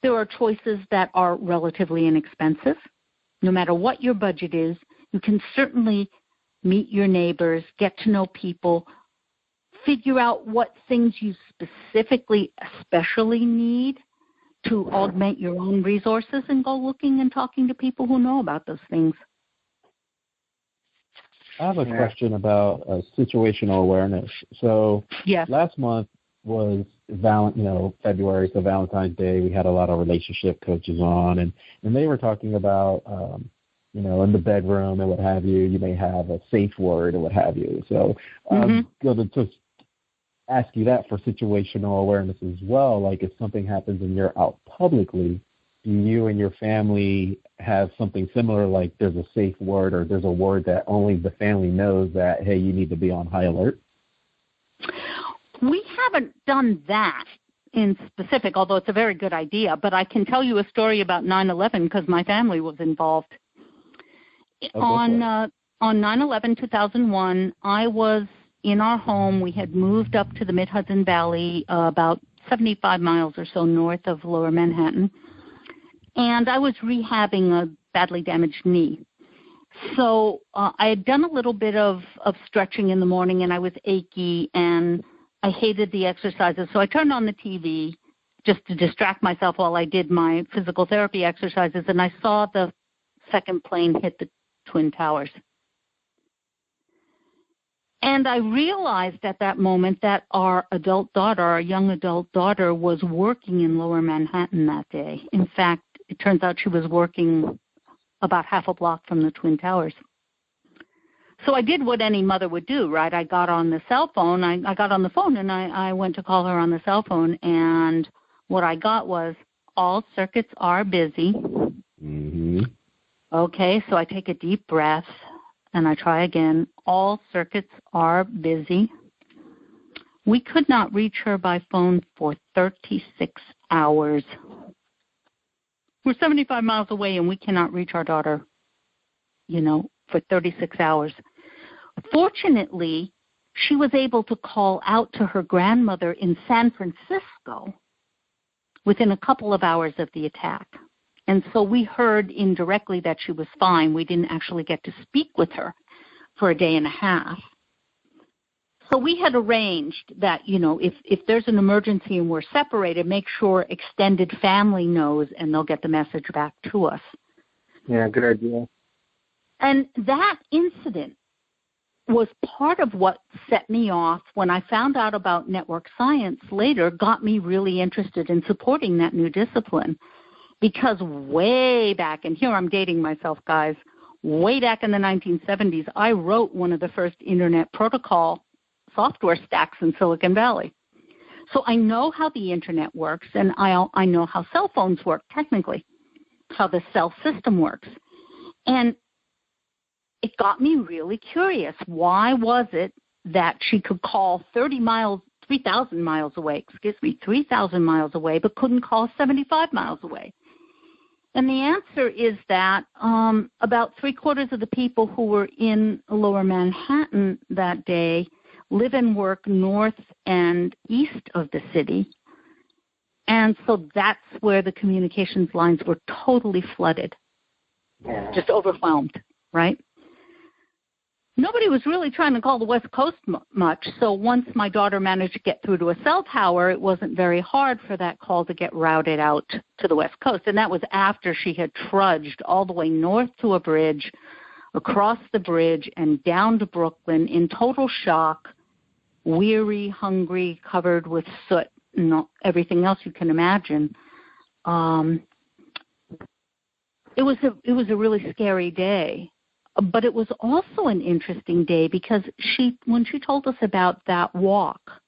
There are choices that are relatively inexpensive. No matter what your budget is, you can certainly meet your neighbors, get to know people, figure out what things you specifically, especially need to augment your own resources, and go looking and talking to people who know about those things. I have a question about situational awareness. So last month, was February, so Valentine's Day. We had a lot of relationship coaches on, and they were talking about, in the bedroom and what have you, you may have a safe word or what have you. So I'm going to just ask you that for situational awareness as well. Like if something happens and you're out publicly, do you and your family have something similar, like there's a safe word or there's a word that only the family knows that, hey, you need to be on high alert? We haven't done that in specific, although it's a very good idea. But I can tell you a story about 9/11 because my family was involved. On 9/11/2001, I was in our home. We had moved up to the Mid-Hudson Valley, about 75 miles or so north of Lower Manhattan, and I was rehabbing a badly damaged knee. So I had done a little bit of stretching in the morning, and I was achy, and I hated the exercises. So I turned on the TV just to distract myself while I did my physical therapy exercises, and I saw the second plane hit the Twin Towers. And I realized at that moment that our young adult daughter, was working in Lower Manhattan that day. In fact, it turns out she was working about half a block from the Twin Towers. So I did what any mother would do, right? I got on the cell phone. I got on the phone, and I went to call her on the cell phone, and what I got was, all circuits are busy. Mm-hmm. Okay, so I take a deep breath, and I try again. All circuits are busy. We could not reach her by phone for 36 hours. We're 75 miles away, and we cannot reach our daughter, for 36 hours. Fortunately, she was able to call out to her grandmother in San Francisco within a couple of hours of the attack. And so we heard indirectly that she was fine. We didn't actually get to speak with her for a day and a half. So we had arranged that, if there's an emergency and we're separated, make sure extended family knows and they'll get the message back to us. Yeah, good idea. And that incident was part of what set me off when I found out about network science later, got me really interested in supporting that new discipline. Because way back, and here I'm dating myself, guys, way back in the 1970s, I wrote one of the first Internet protocol software stacks in Silicon Valley. So I know how the Internet works, and I know how cell phones work technically, how the cell system works. And it got me really curious. Why was it that she could call 3,000 miles away, 3,000 miles away, but couldn't call 75 miles away? And the answer is that about 3/4 of the people who were in Lower Manhattan that day live and work north and east of the city. And so that's where the communications lines were totally flooded, just overwhelmed, right? Nobody was really trying to call the West Coast much, so once my daughter managed to get through to a cell tower, it wasn't very hard for that call to get routed out to the West Coast. And that was after she had trudged all the way north to a bridge, across the bridge, and down to Brooklyn in total shock, weary, hungry, covered with soot, and everything else you can imagine. It was a really scary day. But it was also an interesting day because when she told us about that walk,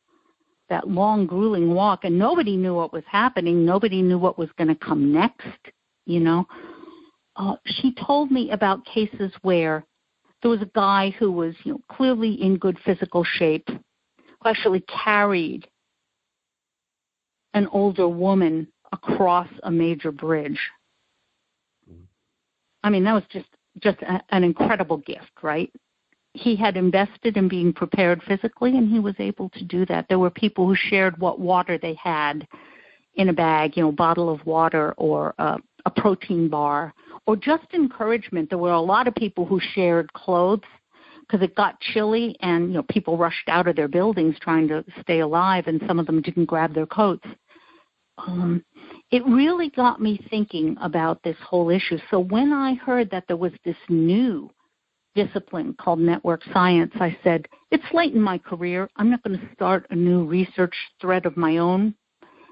that long, grueling walk, and nobody knew what was happening, nobody knew what was going to come next, she told me about cases where there was a guy who was clearly in good physical shape, who actually carried an older woman across a major bridge. I mean, that was just an incredible gift, right? He had invested in being prepared physically, and he was able to do that. There were people who shared what water they had in a bag, bottle of water or a protein bar, or just encouragement. There were a lot of people who shared clothes because it got chilly, and people rushed out of their buildings trying to stay alive, and some of them didn't grab their coats. It really got me thinking about this whole issue. So when I heard that there was this new discipline called network science, I said, it's late in my career. I'm not going to start a new research thread of my own,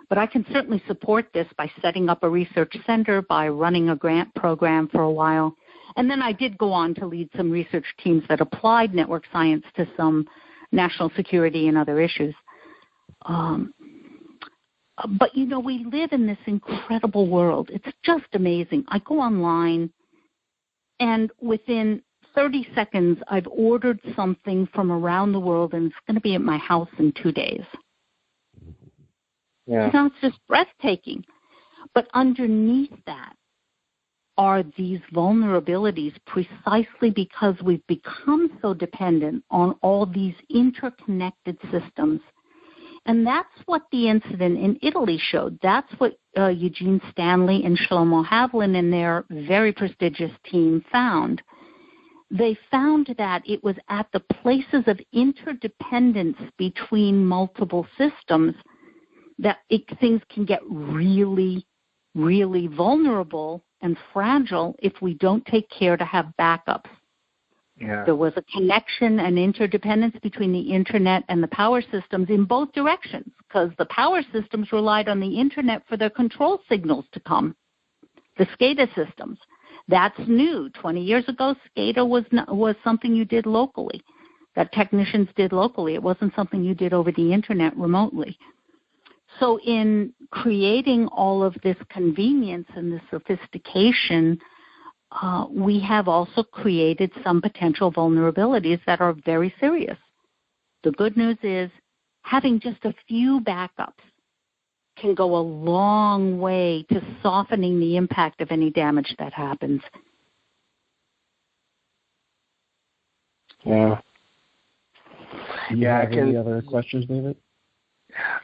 but I can certainly support this by setting up a research center, by running a grant program for a while. And then I did go on to lead some research teams that applied network science to some national security and other issues. But, you know, we live in this incredible world. It's just amazing. I go online, and within 30 seconds, I've ordered something from around the world, and it's going to be at my house in 2 days. Yeah. You know, it's just breathtaking. But underneath that are these vulnerabilities precisely because we've become so dependent on all these interconnected systems. And that's what the incident in Italy showed. That's what Eugene Stanley and Shlomo Havlin and their very prestigious team found. They found that it was at the places of interdependence between multiple systems that things can get really, really vulnerable and fragile if we don't take care to have backups. Yeah. There was a connection and interdependence between the Internet and the power systems in both directions, because the power systems relied on the Internet for their control signals to come, the SCADA systems. That's new. 20 years ago, SCADA was something you did locally, that technicians did locally. It wasn't something you did over the Internet remotely. So in creating all of this convenience and this sophistication, we have also created some potential vulnerabilities that are very serious. The good news is having just a few backups can go a long way to softening the impact of any damage that happens. Yeah. Yeah. Any other questions, David?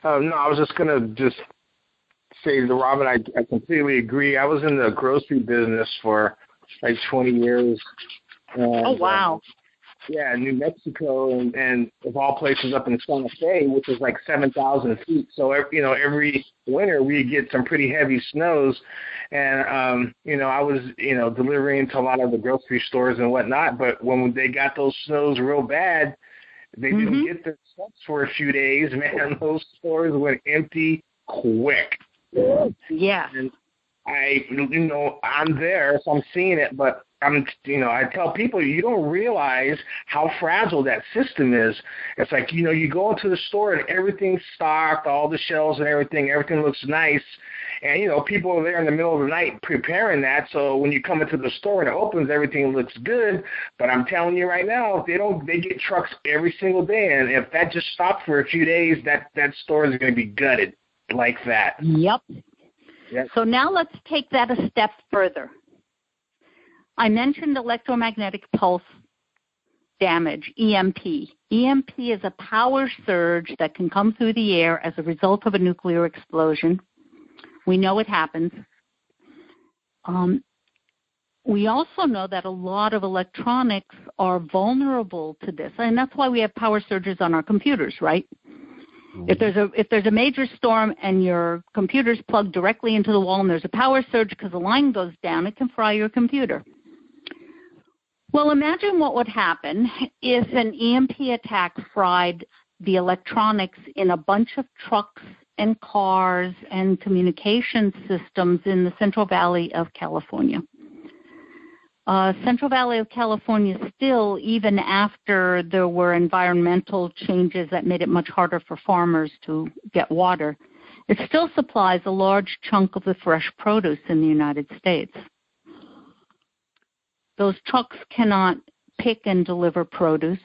No, I was just going to say to Robin, I completely agree. I was in the grocery business for like 20 years. And, oh, wow. New Mexico, and of all places up in Santa Fe, which is like 7,000 feet. So, every winter we get some pretty heavy snows. And, I was, delivering to a lot of the grocery stores and whatnot. But when they got those snows real bad, they didn't get their stuff for a few days. Man, those stores went empty quick. Yeah. And I'm there, so I'm seeing it, but I tell people, you don't realize how fragile that system is. It's like, you go into the store and everything's stocked, all the shelves and everything looks nice. And, people are there in the middle of the night preparing that. So when you come into the store and it opens, everything looks good. But I'm telling you right now, they get trucks every single day. And if that just stopped for a few days, that store is going to be gutted like that. Yep. Yep. So now let's take that a step further. I mentioned electromagnetic pulse damage, EMP. EMP is a power surge that can come through the air as a result of a nuclear explosion. We know it happens. We also know that a lot of electronics are vulnerable to this, and that's why we have power surges on our computers, right? If there's a major storm and your computer's plugged directly into the wall and there's a power surge because the line goes down, it can fry your computer. Well, imagine what would happen if an EMP attack fried the electronics in a bunch of trucks and cars and communication systems in the Central Valley of California. Central Valley of California still, even after there were environmental changes that made it much harder for farmers to get water, it still supplies a large chunk of the fresh produce in the United States. Those trucks cannot pick and deliver produce.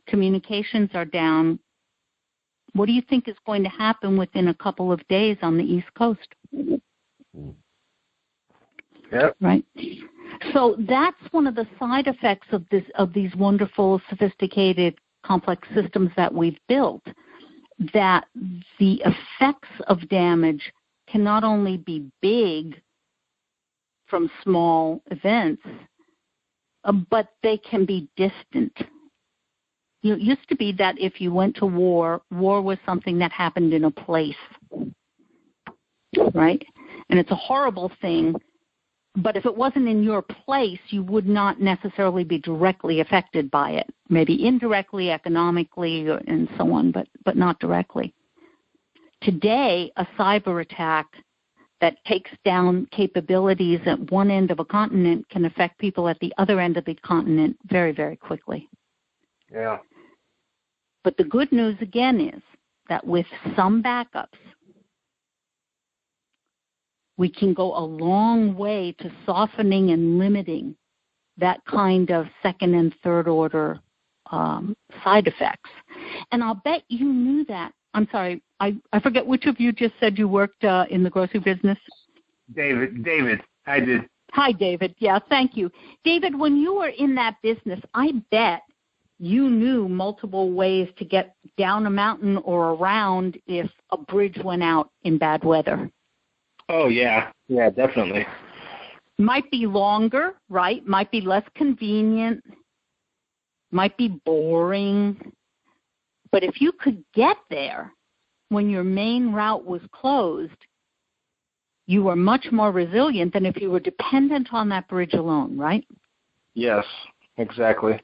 Communications are down. What do you think is going to happen within a couple of days on the East Coast? Yep. Right. So that's one of the side effects of these wonderful, sophisticated, complex systems that we've built, that the effects of damage can not only be big from small events, but they can be distant. It used to be that if you went to war was something that happened in a place, right? And it's a horrible thing But if it wasn't in your place, you would not necessarily be directly affected by it. Maybe indirectly, economically, and so on, but not directly. Today, a cyber attack that takes down capabilities at one end of a continent can affect people at the other end of the continent very, very quickly. Yeah. But the good news, again, is that with some backups, we can go a long way to softening and limiting that kind of second and third order side effects. And I'll bet you knew that. I'm sorry, I forget which of you just said you worked in the grocery business. David, I did. Hi, David. Yeah, thank you. David, when you were in that business, I bet you knew multiple ways to get down a mountain or around if a bridge went out in bad weather. Oh, yeah. Yeah, definitely. Might be longer, right? Might be less convenient. Might be boring. But if you could get there when your main route was closed, you were much more resilient than if you were dependent on that bridge alone, right? Yes, exactly.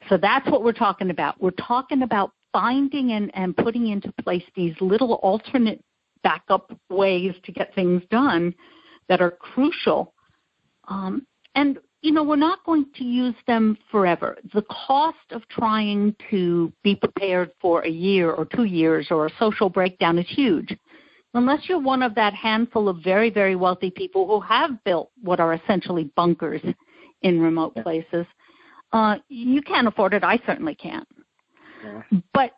So that's what we're talking about. We're talking about finding and putting into place these little alternate backup ways to get things done that are crucial. And, you know, we're not going to use them forever. The cost of trying to be prepared for a year or 2 years or a social breakdown is huge. Unless you're one of that handful of very, very wealthy people who have built what are essentially bunkers in remote places, you can't afford it. I certainly can't. Yeah. But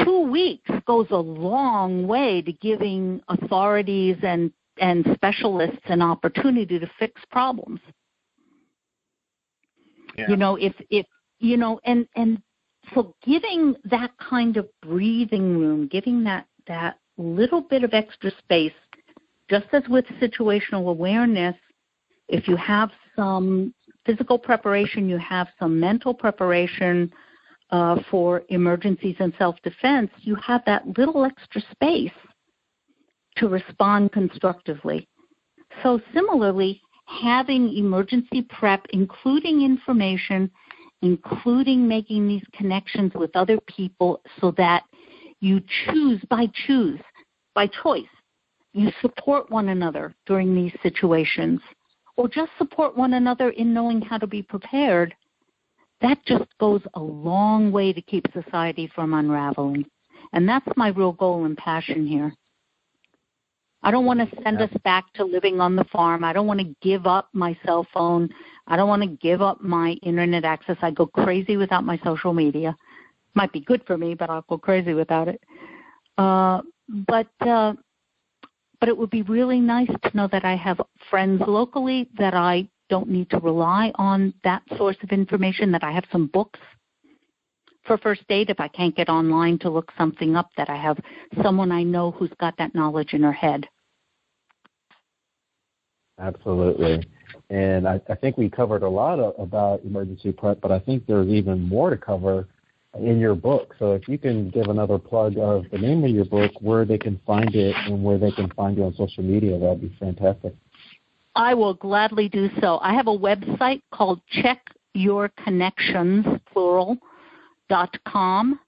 2 weeks goes a long way to giving authorities and specialists an opportunity to fix problems. Yeah. You know, if you know, and so giving that kind of breathing room, giving that little bit of extra space, just as with situational awareness, if you have some physical preparation, you have some mental preparation for emergencies and self-defense, you have that little extra space to respond constructively. So similarly, having emergency prep, including information, including making these connections with other people so that you choose by choice, you support one another during these situations, or just support one another in knowing how to be prepared, that just goes a long way to keep society from unraveling. And that's my real goal and passion here. I don't want to send us back to living on the farm. I don't want to give up my cell phone. I don't want to give up my internet access. I go crazy without my social media. Might be good for me, but I'll go crazy without it. But it would be really nice to know that I have friends locally, that I don't need to rely on that source of information, that I have some books for first aid if I can't get online to look something up, that I have someone I know who's got that knowledge in her head. Absolutely. And I think we covered a lot about emergency prep, but I think there's even more to cover in your book. So if you can give another plug of the name of your book, where they can find it, and where they can find you on social media, that'd be fantastic. I will gladly do so. I have a website called checkyourconnections, plural.com,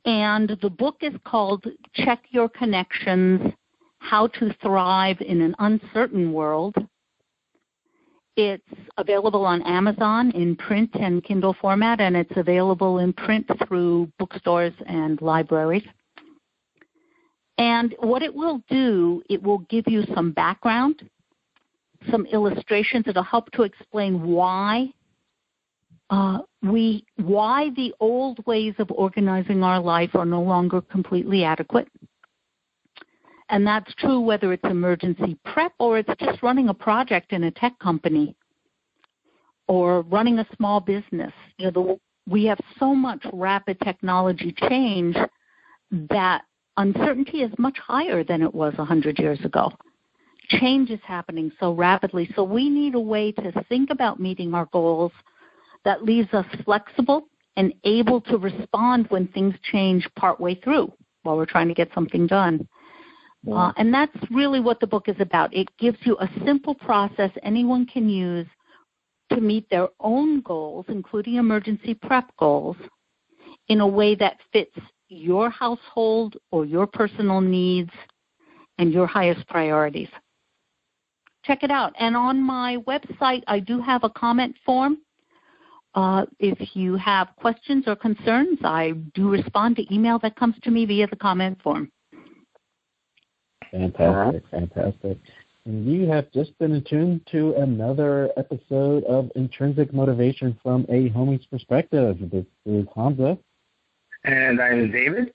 and the book is called Check Your Connections, How to Thrive in an Uncertain World. It's available on Amazon in print and Kindle format, and it's available in print through bookstores and libraries. And what it will do, it will give you some background, some illustrations. It'll help to explain why the old ways of organizing our life are no longer completely adequate. And that's true whether it's emergency prep or it's just running a project in a tech company or running a small business. You know, we have so much rapid technology change that uncertainty is much higher than it was 100 years ago. Change is happening so rapidly, so we need a way to think about meeting our goals that leaves us flexible and able to respond when things change partway through while we're trying to get something done. And that's really what the book is about. It gives you a simple process anyone can use to meet their own goals, including emergency prep goals, in a way that fits your household or your personal needs and your highest priorities. Check it out. And on my website, I do have a comment form. If you have questions or concerns, I do respond to email that comes to me via the comment form. Fantastic. And you have just been attuned to another episode of Intrinsic Motivation from a Homie's Perspective. This is Hamza. And I'm David.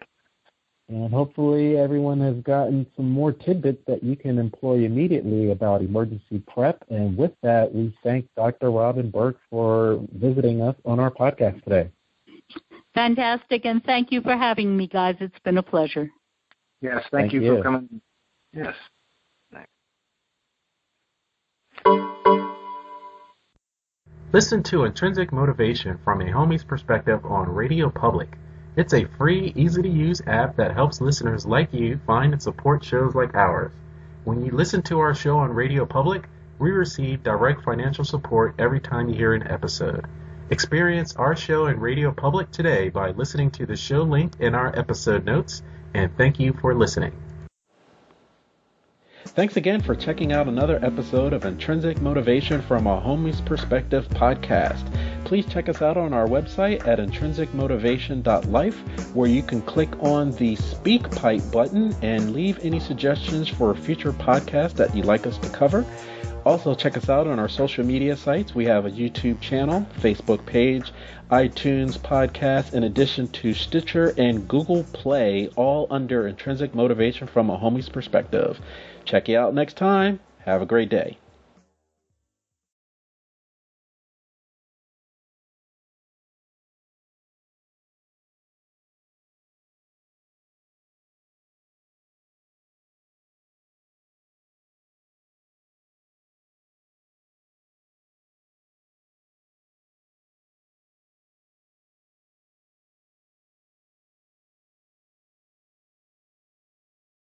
And hopefully everyone has gotten some more tidbits that you can employ immediately about emergency prep. And with that, we thank Dr. Robin Burke for visiting us on our podcast today. Fantastic, and thank you for having me, guys. It's been a pleasure. Yes, thank you for coming. Yes. Listen to Intrinsic Motivation from a Homie's Perspective on Radio Public. It's a free, easy-to-use app that helps listeners like you find and support shows like ours. When you listen to our show on Radio Public, we receive direct financial support every time you hear an episode. Experience our show in Radio Public today by listening to the show link in our episode notes, and thank you for listening. Thanks again for checking out another episode of Intrinsic Motivation from a Homie's Perspective podcast. Please check us out on our website at intrinsicmotivation.life, where you can click on the Speak Pipe button and leave any suggestions for future podcasts that you'd like us to cover. Also, check us out on our social media sites. We have a YouTube channel, Facebook page, iTunes podcast, in addition to Stitcher and Google Play, all under Intrinsic Motivation from a Homie's Perspective. Check you out next time. Have a great day.